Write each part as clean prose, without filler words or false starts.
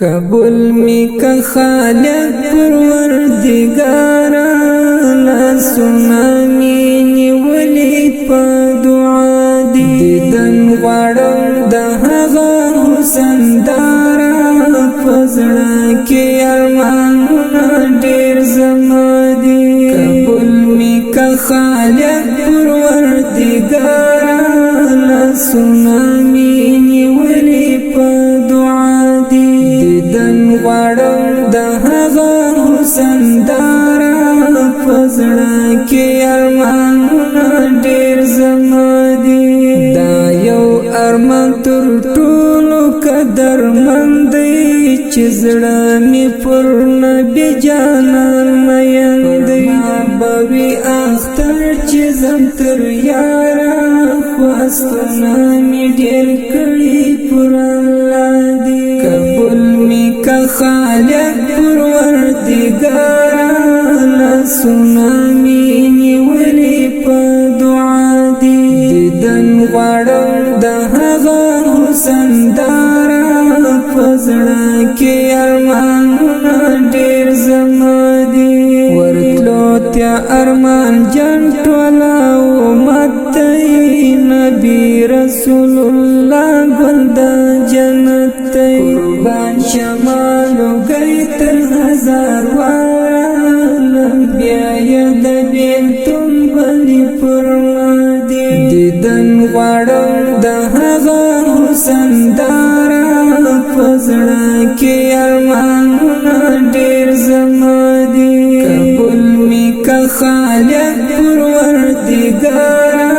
قبول می که خالق پروردگارا لاسونه می نیولی په دعا دی دیدن غواړم د هغه حسن دارا په زړه کې ارمانونه ډېر زما دي قبول می که خالق پروردگارا لاسونه می نیولی په دعا دی دیدن غواړم د هغه حسن دارا په زړه کې ارمانونه ډېر زما دي دا یو ارمان تر ټولو قدرمند دی چې زړه مې پر نبي جانان مین دی بوي اختر چې زم تر یاره خواستونه مې ډېر کړي پر الله دی قبول می که خالق پروردگارا لاسونه می نیولی په دعا دی دیدن غواړم د هغه حسن دارا په زړه کې ارمانونه ډېر زما دي ورتلو تیا ارمان جان ټوله امت نبی رسول الله ګل د جنت قربان شمالو گئی تر هزار وارا لمبیا ید بیلتون بلی پرما دی دیدن غواړم د هغه حسن دارا په زړه کې ارمانونه ډېر زما دي قبول می که خالق پروردگارا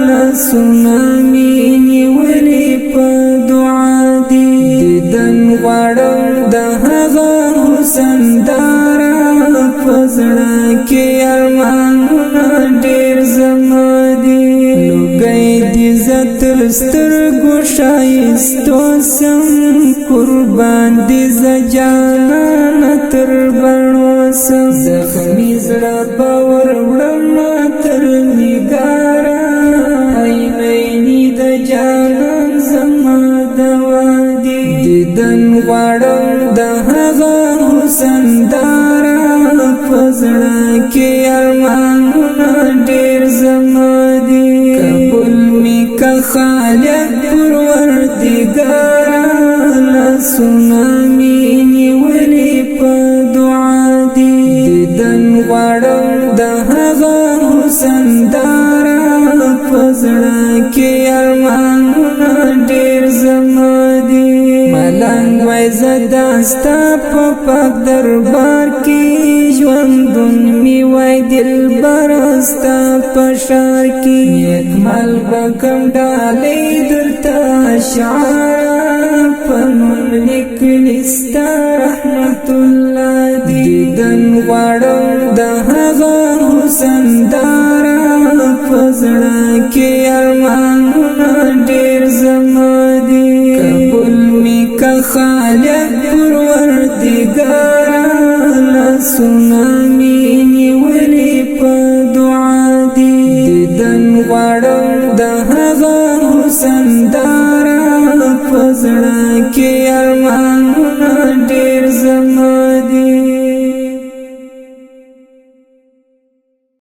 لاسونه می نیولی په دعا دی دیدن غواړم د هغه حسن دارا په زړه کې ارمانونه ډېر زما دي لوګی دې زتر سترګو ښایستو سم قربان دې ز جانان تر بڼو سم زخمي زړه به ور وړم تر نګاره عینی د جانان زما دوا دی دیدن غواړم د هغه حسن دارا په زړه کې ارمانونه ډېر زما دي قبول می که خالق پروردگارا لاسونه می نیولی په دعا دی دیدن غواړم د هغه حسن دارا په زړه کې ارمانونه ډېر زما دي قبول می که خالق پروردگارا لاسونه می نیولی په دعا دی دیدن غواړم د هغه حسن دارا په زړه کې ارمانونه ډېر زما دي قبول می که خالق پروردگارا لاسونه می نیولی په دعا دی دیدن غواړم د هغه حسن دارا په زړه کې ارمانونه دي ملنګ وای زداستا په پاک دربار کې ژوندون می وای دلبر استا په شار کې نیک مل بکم ډالې درته اشعار پنون لیکلستا رحمت الله دی دیدن غواړم د هغه حسن دارا په زړه کې ارمانونه ډېر زما دي قبول می که خالق پروردگارا لاسونه می نیولی په دعا دی دیدن غواړم د هغه حسن دارا په زړه کې ارمانونه ډېر زما